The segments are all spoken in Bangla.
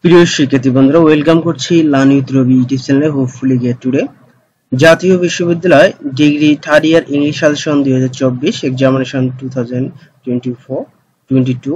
প্রিয় শিক্ষার্থী বন্ধুরা, ওয়েলকাম করছি লার্ন উইথ রবি ইউটিউব চ্যানেলে। হোপফুলি গেট টুডে জাতীয় বিশ্ববিদ্যালয় degree third year English suggestion 2024 examination 2024-22।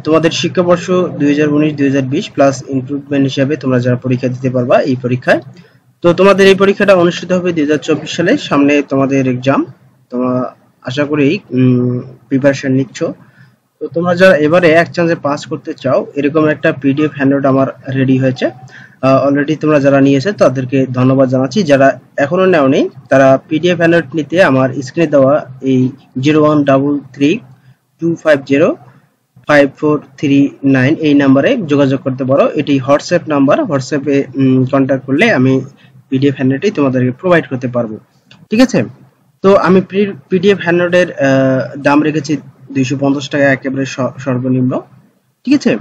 তোমাদের শিক্ষাবর্ষ 2019-2020 প্লাস ইমপ্রুভমেন্ট হিসাবে তোমরা যারা পরীক্ষা দিতে পারবা এই পরীক্ষায়। তো তোমাদের এই পরীক্ষাটা অনুষ্ঠিত হবে 2024 সালে। সামনে তোমাদের এক্সাম, তোমরা আশা করি প্রিপারেশন নিচ্ছ। তো তোমরা যারা এবারে এক চান্সে পাস করতে চাও, এরকম একটা পিডিএফ হ্যান্ডআউট আমার রেডি হয়েছে। অলরেডি তোমরা যারা নিয়েছে তাদেরকে ধন্যবাদ জানাচ্ছি। যারা এখনো নেওনি তারা পিডিএফ হ্যান্ডআউট নিতে আমার স্ক্রিনে দেওয়া এই 0133254543 এই নাম্বারে যোগাযোগ করতে পারো। এটি হোয়াটসঅ্যাপ নাম্বার। হোয়াটসঅ্যাপে কন্ট্যাক্ট করলে আমি পিডিএফ হ্যান্ডআউটটি তোমাদেরকে প্রোভাইড করতে পারবো। ঠিক আছে? তো আমি পিডিএফ হ্যান্ডআউটের দাম রেখেছি 250 টাকা, একেবারে সর্বনিম্ন। ঠিক আছে?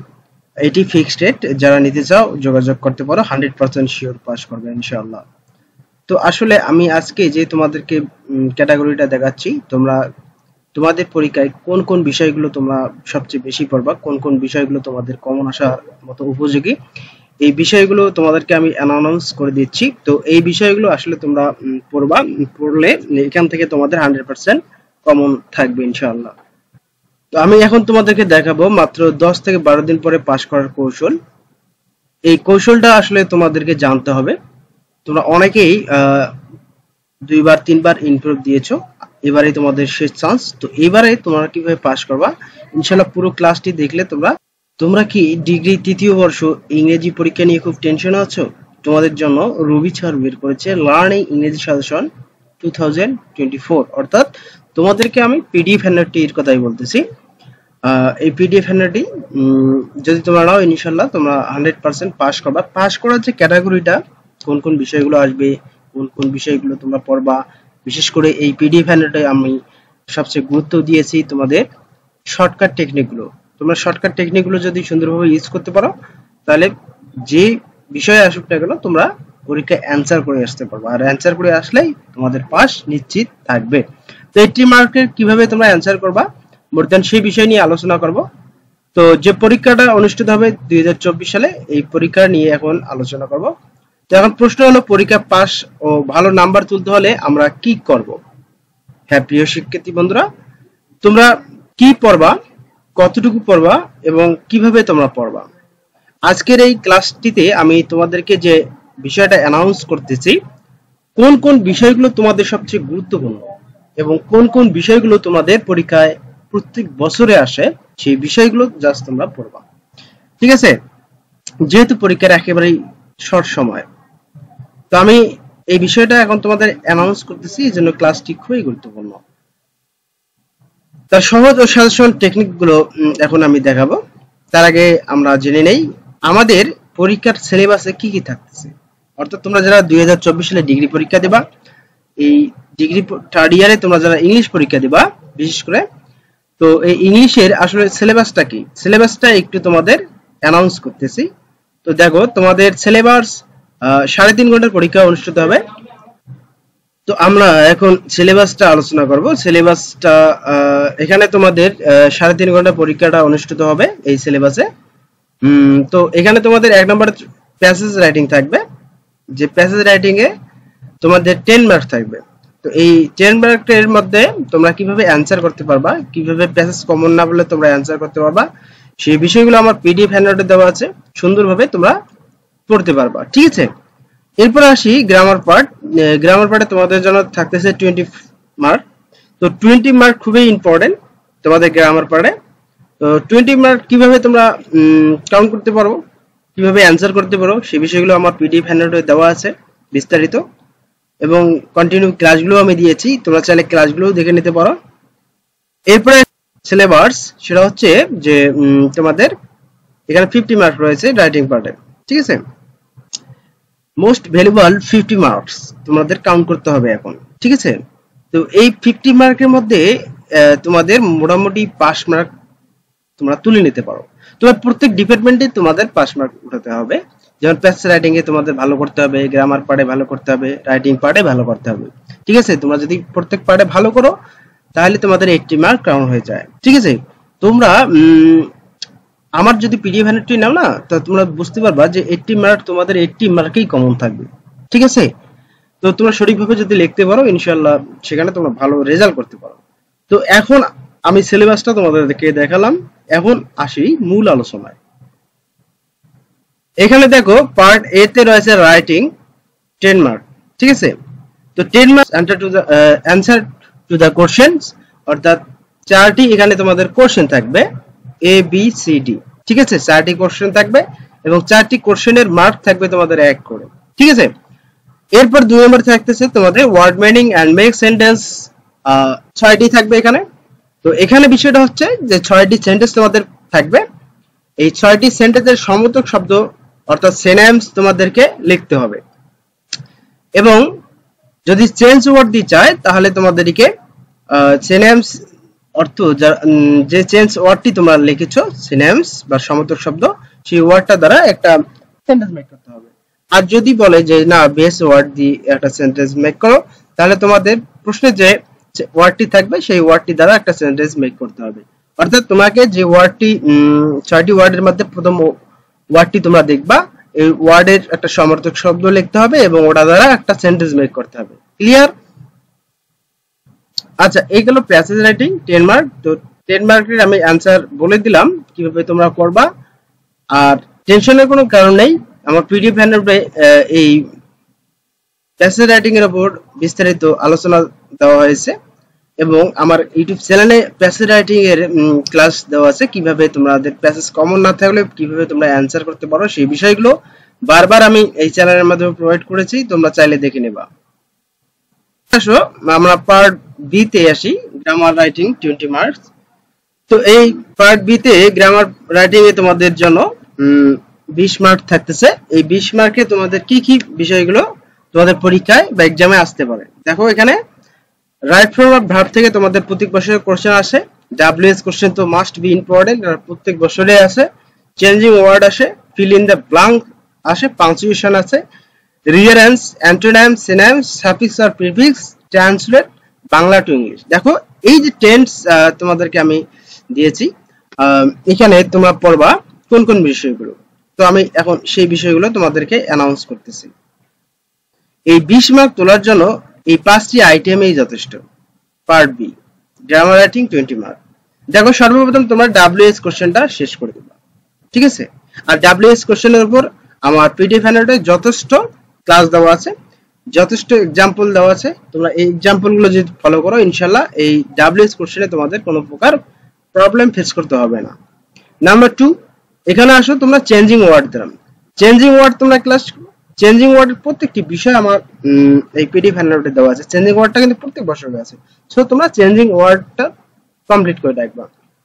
এটি ফিক্সড রেট। যারা নিতে চাও যোগাযোগ করতে পারো। 100% শিওর পাস করবে ইনশাআল্লাহ। তো আসলে আমি আজকে যে তোমাদেরকে ক্যাটাগরিটা দেখাচ্ছি, তোমাদের পরীক্ষায় কোন কোন বিষয়গুলো তোমরা সবচেয়ে বেশি পড়বা, কোন কোন বিষয়গুলো তোমাদের কমন আসার মতো উপযোগী, এই বিষয়গুলো তোমাদেরকে আমি অ্যানাউন্স করে দিচ্ছি। তো এই বিষয়গুলো আসলে তোমরা পড়লে এখান থেকে তোমাদের 100% কমন থাকবে ইনশাআল্লাহ। তো আমি এখন তোমাদেরকে দেখাবো মাত্র 10 থেকে 12 দিন পরে পাস করার কৌশল। এই কৌশলটা আসলে তোমাদেরকে জানতে হবে। তোমরা অনেকেই 2বার 3বার ইমপ্রুভ দিয়েছো, এবারে তোমাদের শেষ চান্স। তো এবারে তোমরা কিভাবে পাস করবা ইনশাআল্লাহ পুরো ক্লাসটি দেখলে তোমরা কি ডিগ্রি তৃতীয় বর্ষ ইংরেজি পরীক্ষা নিয়ে খুব টেনশন আছো? তোমাদের জন্য রবি স্যার বের করেছে লার্নিং ইংরেজি সাজেশন 2024, অর্থাৎ তোমাদেরকে আমি পিডিএফ হ্যান্ডআউটটির কথাই বলতেছি। এই পিডিএফ হ্যান্ডআউটটি যদি তোমরা নাও ইনশাআল্লাহ তোমরা 100% পাস করবা। পাস করার যে ক্যাটাগরিটা, কোন কোন বিষয়গুলো আসবে, কোন কোন বিষয়গুলো তোমরা পড়বা, বিশেষ করে এই পিডিএফ হ্যান্ডআউটে আমি সবচেয়ে গুরুত্ব দিয়েছি তোমাদের শর্টকাট টেকনিকগুলো। তোমরা শর্টকাট টেকনিকগুলো যদি সুন্দরভাবে ইউজ করতে পারো, তাহলে যে বিষয়ে আসুক না কেন তোমরা পরীক্ষায় অ্যান্সার করে আসতে পারবে। আর অ্যান্সার করে আসলেই তোমাদের পাস নিশ্চিত থাকবে। তো 80 মার্কের কিভাবে তোমরা অ্যান্সার করবা বর্তমান সেই বিষয় নিয়ে আলোচনা করব। তো যে পরীক্ষাটা অনুষ্ঠিত হবে 2024 সালে, এই পরীক্ষা নিয়ে এখন আলোচনা করব। তো এখন প্রশ্ন হলো, পরীক্ষা পাস ও ভালো নাম্বার তুলতে হলে আমরা কি করব? হ্যাঁ প্রিয় শিক্ষার্থী বন্ধুরা, তোমরা কি পড়বা, কতটুকু পড়বা এবং কিভাবে তোমরা পড়বা, আজকের এই ক্লাসটিতে আমি তোমাদেরকে যে বিষয়টা অ্যানাউন্স করতেছি, কোন কোন বিষয়গুলো তোমাদের সবচেয়ে গুরুত্বপূর্ণ এবং কোন কোন বিষয়গুলো তোমাদের পরীক্ষায় প্রত্যেক বছরে আসে, সেই বিষয়গুলো জাস্ট তোমরা পড়বা। ঠিক আছে? যেহেতু পরীক্ষার একেবারেই শর্ট সময়, তো আমি এই বিষয়টা এখন তোমাদের অ্যানাউন্স করতেছি, এই জন্য ক্লাসটি খুবই গুরুত্বপূর্ণ। তার সহজ ও সাজেশন টেকনিকগুলো এখন আমি দেখাবো। তার আগে আমরা জেনে নেই আমাদের পরীক্ষার সিলেবাসে কি কি থাকতেছে। অর্থাৎ তোমরা যারা 2024 সালে ডিগ্রি পরীক্ষা দেবা, এই ডিগ্রি থার্ড ইয়ারে তোমরা যারা ইংলিশ পরীক্ষা দেবা বিশেষ করে, তো এই ইংলিশের আসলে সিলেবাসটা কি, সিলেবাসটা একটু তোমাদের অ্যানাউন্স করতেছি। তো দেখো, তোমাদের সিলেবাস 3.5 ঘন্টার পরীক্ষা অনুষ্ঠিত হবে। তো আমরা এখন সিলেবাসটা আলোচনা করব। সিলেবাসটা এখানে তোমাদের 3.5 ঘন্টা পরীক্ষাটা অনুষ্ঠিত হবে এই সিলেবাসে। তো এখানে তোমাদের 1 নম্বর প্যাসেজ রাইটিং থাকবে, যে প্যাসেজ রাইটিং এ তোমাদের 10 মার্ক থাকবে। তো এই 10 মার্কের মধ্যে তোমরা কিভাবে অ্যানসার করতে পারবা, কিভাবে প্যাসেজ কমন না বললে তোমরা অ্যানসার করতে পারবা, সেই বিষয়গুলো আমার পিডিএফ হ্যান্ডআউটে দেওয়া আছে, সুন্দরভাবে তোমরা পড়তে পারবা। ঠিক আছে? এরপর আসি গ্রামার পার্ট। গ্রামার পার্টে তোমাদের জন্য থাকতেছে 20 মার্ক। তো 20 মার্ক খুবই ইম্পর্টেন্ট তোমাদের গ্রামার পার্টে। তো 20 মার্ক কিভাবে তোমরা কাউন্ট করতে পারো, কিভাবে অ্যানসার করতে পারো, সেই বিষয়গুলো আমার পিডিএফ হ্যান্ডআউটে দেওয়া আছে বিস্তারিত, এবং কন্টিনিউ ক্লাসগুলো আমি দিয়েছি, তোমরা চাইলে ক্লাসগুলোও দেখে নিতে পারো। এরপরে সিলেবাস, সেটা হচ্ছে যে তোমাদের এখানে 50 মার্ক রয়েছে রাইটিং পার্টে। ঠিক আছে? মোস্ট ভ্যালুয়েবল 50 মার্কস তোমাদের কাউন্ট করতে হবে এখন। ঠিক আছে? তো এই 50 মার্কের মধ্যে তোমাদের মোটামুটি পাস মার্ক তোমরা তুলে নিতে পারো। তোমার প্রত্যেক ডিপার্টমেন্টে তোমাদের পাস মার্ক উঠাতে হবে। যেমন প্যাসেজ রাইটিং এ তোমাদের ভালো করতে হবে, গ্রামার পার্টে ভালো করতে হবে, রাইটিং পার্টে ভালো করতে হবে। ঠিক আছে? তোমরা যদি প্রত্যেক পার্টে ভালো করো তাহলে তোমাদের 80 মার্ক কাউন্ট হয়ে যায়। ঠিক আছে? তোমরা আমার যদি পিডিএফ হ্যান্ডআউটটি নাও না, তো তোমরা বুঝতে পারবা যে 80 মার্ক তোমাদের 80 মার্কেই কমন থাকবে। ঠিক আছে, তো তোমরা সঠিকভাবে যদি লিখতে পারো ইনশাআল্লাহ সেখানে তোমরা ভালো রেজাল্ট করতে পারো। তো এখন আমি সিলেবাসটা তোমাদেরকে দেখালাম, এখন আসি মূল আলোচনায়। এখানে দেখো পার্ট এ তে রয়েছে রাইটিং 10 মার্ক। ঠিক আছে, তো 10 marks answer to the questions, অর্থাৎ 4টি এখানে তোমাদের কোশ্চেন থাকবে এ বি সি ডি। ঠিক আছে, 4টি কোশ্চেন থাকবে এবং 4টি কোশ্চেনের মার্ক থাকবে তোমাদের 1 করে। ঠিক আছে, এরপর 2 নম্বর থাকতেছে তোমাদের word meaning and make sentence, 6টি থাকবে এখানে। তো এখানে বিষয়টা হচ্ছে যে 6টি সেন্টেন্স তোমাদের থাকবে, এই 6টি সেন্টেন্সের সমর্থক শব্দ অর্থাৎ সিনোনিমস তোমাদেরকে লিখতে হবে এবং যদি চেঞ্জ ওয়ার্ড দিয়ে চায় তাহলে তোমাদেরকে সিনোনিমস অর্থ যে চেঞ্জ ওয়ার্ডটি তোমরা লিখেছো সিনোনিমস বা সমর্থক শব্দ, সেই ওয়ার্ডটা দ্বারা একটা সেন্টেন্স মেক করতে হবে। আর যদি বলে যে না বেস ওয়ার্ড দিয়ে একটা সেন্টেন্স মেক করো, তাহলে তোমাদের প্রশ্নে যে ওয়ার্ডটি থাকবে সেই ওয়ার্ডটি দ্বারা একটা সেন্টেন্স মেক করতে হবে। অর্থাৎ তোমাকে যে ওয়ার্ডটি 6টি ওয়ার্ডের মধ্যে প্রথম ওয়ার্ডটি তোমরা দেখবা, এই ওয়ার্ডের একটা সমর্থক শব্দ লিখতে হবে এবং ওটা দ্বারা একটা সেন্টেন্স মেক করতে হবে। ক্লিয়ার? আচ্ছা, এইগুলো প্যাসেজ রাইটিং 10 মার্ক। তো 10 মার্কের আমি অ্যানসার বলে দিলাম কিভাবে তোমরা করবা, আর টেনশনের কোনো কারণ নেই। আমার পিডিএফ হ্যান্ডআউটে এই প্যাসেজ রাইটিং এর উপর বিস্তারিত আলোচনা দেওয়া হয়েছে এবং আমার ইউটিউব চ্যানেলে প্যাসেজ রাইটিং এর ক্লাস দেওয়া আছে, কিভাবে তোমাদের প্যাসেজ কমন না থাকলে কিভাবে তোমরা অ্যানসার করতে পারো সেই বিষয়গুলো বারবার আমি এই চ্যানেলের মাধ্যমে প্রোভাইড করেছি, তোমরা চাইলে দেখে নেবা। আসো আমরা পার্ট বি তে আসি, গ্রামার রাইটিং 20 মার্কস। তো এই পার্ট বি তে গ্রামার রাইটিং এ তোমাদের জন্য 20 মার্ক থাকতেছে। এই 20 মার্কে তোমাদের কি কি বিষয়গুলো তোমাদের পরীক্ষায় বা এক্সামে আসতে পারে দেখো। এখানে রাইট ফর্ম অফ ভার্ব থেকে তোমাদের প্রত্যেক বছরের কোশ্চেন আসে, ডব্লিউএস কোশ্চেন তো মাস্ট বি ইম্পর্টেন্ট, আর প্রত্যেক বছরে আসে। চেঞ্জিং ওয়ার্ড আসে, ফিল ইন দ্য ব্ল্যাঙ্ক আসে, পাংচুয়েশন আছে, রিয়ারেন্স, অ্যান্টোনিম, সিনোনিম, সাফিক্স আর prefix, translate Bangla to English. দেখো এই যে টেন্স তোমাদেরকে আমি দিয়েছি, এখানে তোমরা পড়বা কোন কোন বিষয়গুলো। তো আমি এখন সেই বিষয়গুলো তোমাদেরকে অ্যানাউন্স করতেছি। এই 20 মার্ক তোলার জন্য এই 5টি আইটেমই যথেষ্ট। Part B grammar writing 20 mark. দেখো সর্বপ্রথম তোমরা ডব্লিউএস কোশ্চেনটা শেষ করে দেবা। ঠিক আছে, আর ডব্লিউএস কোশ্চেনের উপর আমার পিডিএফ হ্যান্ডআউটে যথেষ্ট ক্লাস দেওয়া আছে, যথেষ্ট এক্সাম্পল দেওয়া আছে। তোমরা এই এক্সাম্পলগুলো যদি ফলো করো ইনশাআল্লাহ এই ডব্লিউএস কোশ্চেনে তোমাদের কোনো প্রকার প্রবলেম ফেস করতে হবে না। নাম্বার 2, এখানে আসো তোমরা চেঞ্জিং ওয়ার্ড দিলাম। চেঞ্জিং ওয়ার্ড তোমরা ক্লাস, চেঞ্জিং ওয়ার্ডের প্রত্যেকটি বিষয় আমার এই পিডিএফ হ্যান্ডআউটে দেওয়া আছে। চেঞ্জিং ওয়ার্ডটা কিন্তু প্রত্যেক বছরে আছে, সো তোমরা চেঞ্জিং ওয়ার্ডটা কমপ্লিট করে রাখবা।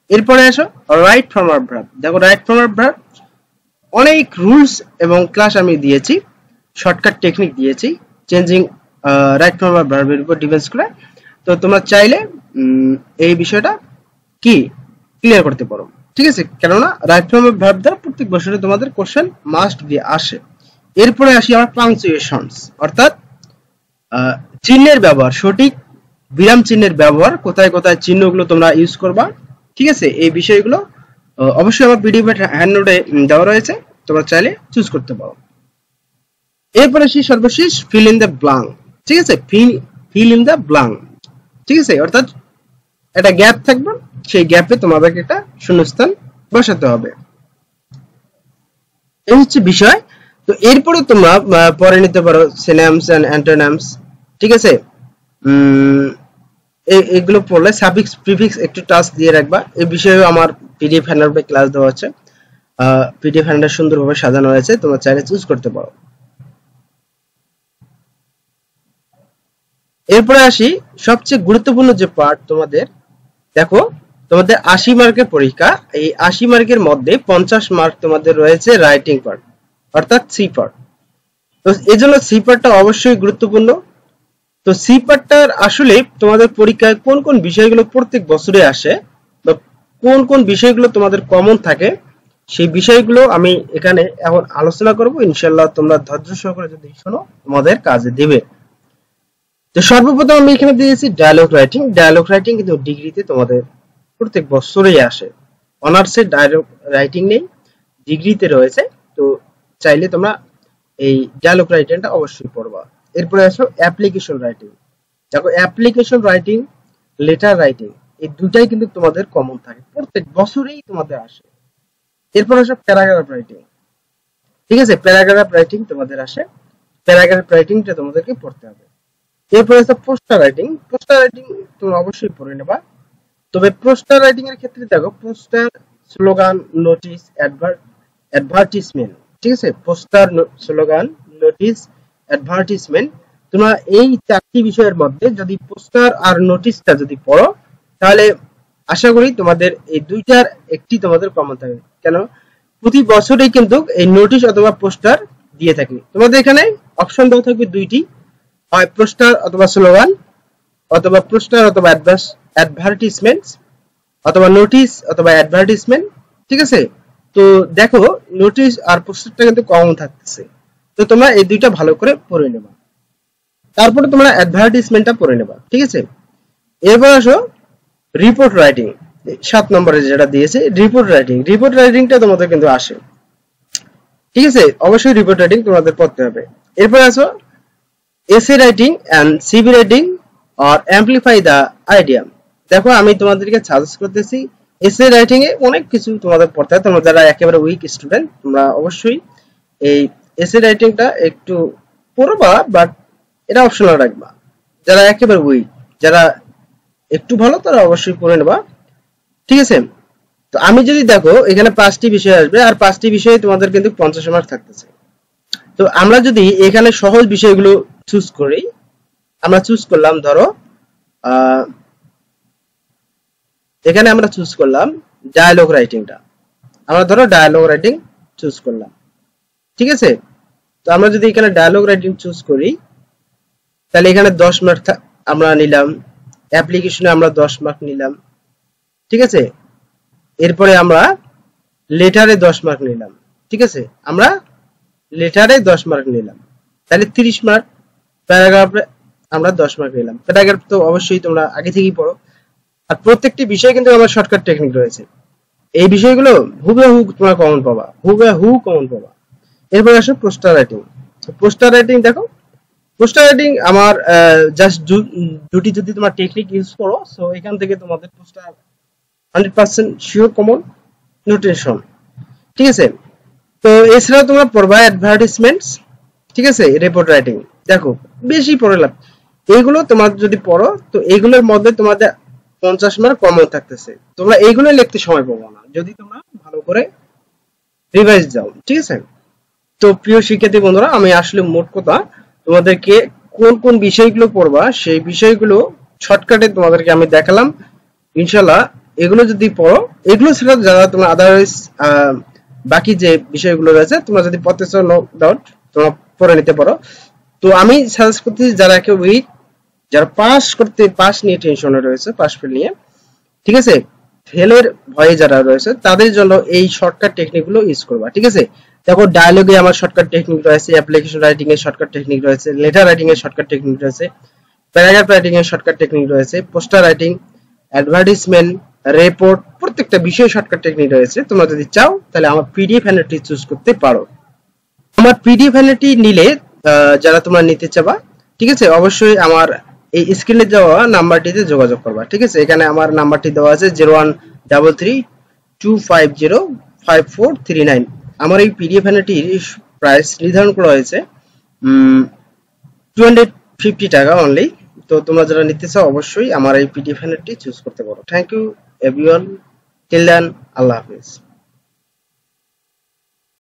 এরপরে আসো রাইট ফর্ম অফ ভার্ব। দেখো রাইট ফর্ম অফ ভার্ব অনেক রুলস এবং ক্লাস আমি দিয়েছি, শর্টকাট টেকনিক দিয়েছি চেঞ্জিং রাইট ফর্ম অফ ভার্বের উপর ডিপেন্ড করে। তো তোমরা চাইলে এই বিষয়টা কি ক্লিয়ার করতে পারো। ঠিক আছে, কেননা রাইট ফর্ম অফ ভার্ব দ্বারা প্রত্যেক বছরে তোমাদের কোশ্চেন মাস্ট বি আসে। এরপরে আসি আমরা পাংচুয়েশনস, অর্থাৎ চিহ্নের ব্যবহার, সঠিক বিরাম চিহ্নের ব্যবহার, কোথায় কোথায় চিহ্নগুলো তোমরা ইউজ করবা। ঠিক আছে, এই বিষয়গুলো অবশ্যই আমার পিডিএফ হ্যান্ডনোটে দেওয়া রয়েছে, তোমরা চাইলে চুজ করতে পারো। এরপরে আসি সর্বশেষ ফিল ইন দ্য ব্ল্যাঙ্ক। ঠিক আছে, ফিল ইন দ্য ব্ল্যাঙ্ক। ঠিক আছে, অর্থাৎ একটা গ্যাপ থাকবে, সেই গ্যাপে তোমাদেরকে একটা শূন্যস্থান বসাতে হবে। এই হচ্ছে বিষয়। তো এরপরে তোমরা পরে নিতে পারো সিনোনিমস এন্ড অ্যান্টোনিমস। ঠিক আছে, এগুলো পড়লে সাফিক্স প্রিফিক্স একটু টাচ দিয়ে রাখবা। এই বিষয়ে আমার পিডিএফ হ্যান্ডআউটে ক্লাস দেওয়া আছে, পিডিএফ হ্যান্ডআউট সুন্দরভাবে সাজানো হয়েছে, তোমরা চাইলে চুজ করতে পারো। এরপরে আসি সবচেয়ে গুরুত্বপূর্ণ যে পার্ট তোমাদের। দেখো তোমাদের 80 মার্কের পরীক্ষা, এই 80 মার্কের মধ্যে 50 মার্ক তোমাদের রয়েছে রাইটিং পার্ট, অর্থাৎ সি পার্ট। তো এই জন্য সি পার্টটা অবশ্যই গুরুত্বপূর্ণ। তো সি পার্টটার আসলে তোমাদের পরীক্ষায় কোন কোন বিষয়গুলো প্রত্যেক বছরে আসে বা কোন কোন বিষয়গুলো তোমাদের কমন থাকে, সেই বিষয়গুলো আমি এখানে এখন আলোচনা করব। ইনশাআল্লাহ তোমরা ধৈর্য সহকারে যদি শোনো তোমাদের কাজে দেবে। তো সর্বপ্রথম আমি এখানে দিয়েছি ডায়ালগ রাইটিং। ডায়ালগ রাইটিং কিন্তু ডিগ্রিতে তোমাদের প্রত্যেক বছরেই আসে, অনার্সের ডায়লগ রাইটিং নেই, ডিগ্রিতে রয়েছে। তো চাইলে তোমরা এই ডায়লগ রাইটিংটা অবশ্যই পড়বা। এরপরে আসো অ্যাপ্লিকেশন রাইটিং। দেখো অ্যাপ্লিকেশন রাইটিং, লেটার রাইটিং, এই দুটাই কিন্তু তোমাদের কমন থাকে, প্রত্যেক বছরেই তোমাদের আসে। এরপর আসো প্যারাগ্রাফ রাইটিং। ঠিক আছে, প্যারাগ্রাফ রাইটিং তোমাদের আসে, প্যারাগ্রাফ রাইটিংটা তোমাদেরকে পড়তে হবে। এরপর আছে পোস্টার রাইটিং। পোস্টার রাইটিং তোমরা অবশ্যই পড়ে নেবা। তবে পোস্টার রাইটিং এর ক্ষেত্রে দেখো পোস্টার, স্লোগান, নোটিশ, অ্যাডভার্টিসমেন্ট। ঠিক আছে, পোস্টার, স্লোগান, নোটিশ, অ্যাডভার্টিসমেন্ট, তোমরা এই চারটি বিষয়ের মধ্যে যদি পোস্টার আর নোটিশটা যদি পড়ো তাহলে আশা করি তোমাদের এই দুইটার একটি তোমাদের কমন থাকবে। কেন, প্রতি বছরেই কিন্তু এই নোটিশ অথবা পোস্টার দিয়ে থাকি। তোমাদের এখানে অপশন দেওয়া থাকবে দুইটি, হয় পোস্টার অথবা স্লোগান, অথবা পোস্টার অথবা অ্যাডভার্টিসমেন্ট, অথবা নোটিশ অথবা অ্যাডভার্টিসমেন্ট। ঠিক আছে, তো দেখো নোটিশ আর পোস্টারটা কিন্তু কমন থাকতেছে, তো তোমরা এই দুইটা ভালো করে পড়ে নেবা। তারপরে তোমরা অ্যাডভার্টিসমেন্টটা পড়ে নেবা। ঠিক আছে, এরপর আসো রিপোর্ট রাইটিং। 7 নম্বরে যেটা দিয়েছে রিপোর্ট রাইটিং। রিপোর্ট রাইটিংটা তোমাদের কিন্তু আসে। ঠিক আছে, অবশ্যই রিপোর্ট রাইটিং তোমাদের পড়তে হবে। এরপর আসো এসে writing and CV writing or amplify the idea. দেখো আমি তোমাদেরকে সাজেস্ট করতেছি, এসে রাইটিং এ অনেক কিছু তোমাদের পড়তে হয়। তোমরা যারা একেবারে উইক স্টুডেন্ট তোমরা অবশ্যই এই এসে রাইটিংটা একটু পড়বা, বাট এটা অপশনাল রাখবা। যারা একেবারে উইক, যারা একটু ভালো, তারা অবশ্যই পড়ে নেবা। ঠিক আছে, তো আমি যদি দেখো এখানে 5টি বিষয় আসবে, আর 5টি বিষয়ে তোমাদের কিন্তু 50 মার্ক থাকতেছে। তো আমরা যদি এখানে সহজ বিষয়গুলো চুজ করি, আমরা চুজ করলাম ধরো এখানে আমরা চুজ করলাম ডায়ালগ রাইটিংটা, আমরা ধরো ডায়ালগ রাইটিং চুজ করলাম। ঠিক আছে, তো আমরা যদি এখানে ডায়ালগ রাইটিং চুজ করি তাহলে এখানে 10 মার্ক আমরা নিলাম, অ্যাপ্লিকেশনে আমরা 10 মার্ক নিলাম। ঠিক আছে, এরপরে আমরা লেটারে 10 মার্ক নিলাম। ঠিক আছে, আমরা লেটারে 10 মার্ক নিলাম, তাহলে 30 মার্ক। প্যারাগ্রাফে আমরা 10 মার্ক নিলাম। প্যারাগ্রাফ তো অবশ্যই তোমরা আগে থেকেই পড়ো, আর প্রত্যেকটি বিষয়ে কিন্তু আমার শর্টকাট টেকনিক রয়েছে। এই বিষয়গুলো হুবহু তোমরা কমন পাবা, হুবহু কমন পাবা। এরপর আসো পোস্টার রাইটিং। পোস্টার রাইটিং দেখো, পোস্টার রাইটিং আমার জাস্ট দুটি যদি তোমার টেকনিক ইউজ করো, সো এখান থেকে তোমাদের poster 100% sure common, no tension. ঠিক আছে, তো এছাড়াও তোমরা পড়বা অ্যাডভার্টাইজমেন্টস। ঠিক আছে, রিপোর্ট রাইটিং দেখো বেশি পড়ে লাভ, এইগুলো তোমার যদি পড়ো তো এইগুলোর মধ্যে তোমাদের 50 মার্ক কমন থাকতেছে। তোমরা এইগুলো লিখতে সময় পাবো না যদি তোমরা ভালো করে রিভাইজ দাও। ঠিক আছে, তো প্রিয় শিক্ষার্থী বন্ধুরা, আমি আসলে মোট কথা তোমাদেরকে কোন কোন বিষয়গুলো পড়বা সেই বিষয়গুলো শর্টকাটে তোমাদেরকে আমি দেখালাম। ইনশাআল্লাহ এগুলো যদি পড়ো, এগুলো ছাড়া যারা তোমরা আদারওয়াইজ বাকি যে বিষয়গুলো রয়েছে তোমরা যদি পড়তে চাও, নো ডাউট তোমরা পড়ে নিতে পারো। তো আমি সাজেস্ট করতেছি যারা কেউ উইক, যারা পাস নিয়ে টেনশনে রয়েছে, পাস ফেল নিয়ে, ঠিক আছে, ফেলের ভয়ে যারা রয়েছে তাদের জন্য এই শর্টকাট টেকনিকগুলো ইউজ করবা। ঠিক আছে, দেখো ডায়ালগে আমার শর্টকাট টেকনিক রয়েছে, অ্যাপ্লিকেশন রাইটিং এর শর্টকাট টেকনিক রয়েছে, লেটার রাইটিং এর শর্টকাট টেকনিক রয়েছে, প্যারাগ্রাফ রাইটিং এর শর্টকাট টেকনিক রয়েছে, পোস্টার রাইটিং, অ্যাডভার্টাইজমেন্ট, রিপোর্ট, প্রত্যেকটা বিষয়ে শর্টকাট টেকনিক রয়েছে। তোমরা যদি চাও তাহলে আমার পিডিএফ হ্যান্ডআউটটি চুজ করতে পারো। আমার পিডিএফ হ্যান্ডআউটটি নিলে যারা তোমরা নিতে চাবা, ঠিক আছে, অবশ্যই আমার এই স্ক্রিনে দেওয়া নাম্বারটিতে যোগাযোগ করবা। ঠিক আছে, এখানে আমার নাম্বারটি দেওয়া আছে 0133250539। আমার এই পিডিএফ হ্যান্ডআউটটির প্রাইস নির্ধারণ করা হয়েছে 250 টাকা অনলি। তো তোমরা যারা নিতে চাও অবশ্যই আমার এই পিডিএফ হ্যান্ডআউটটি চুজ করতে পারো। Thank you everyone, till then, আল্লাহ হাফেজ।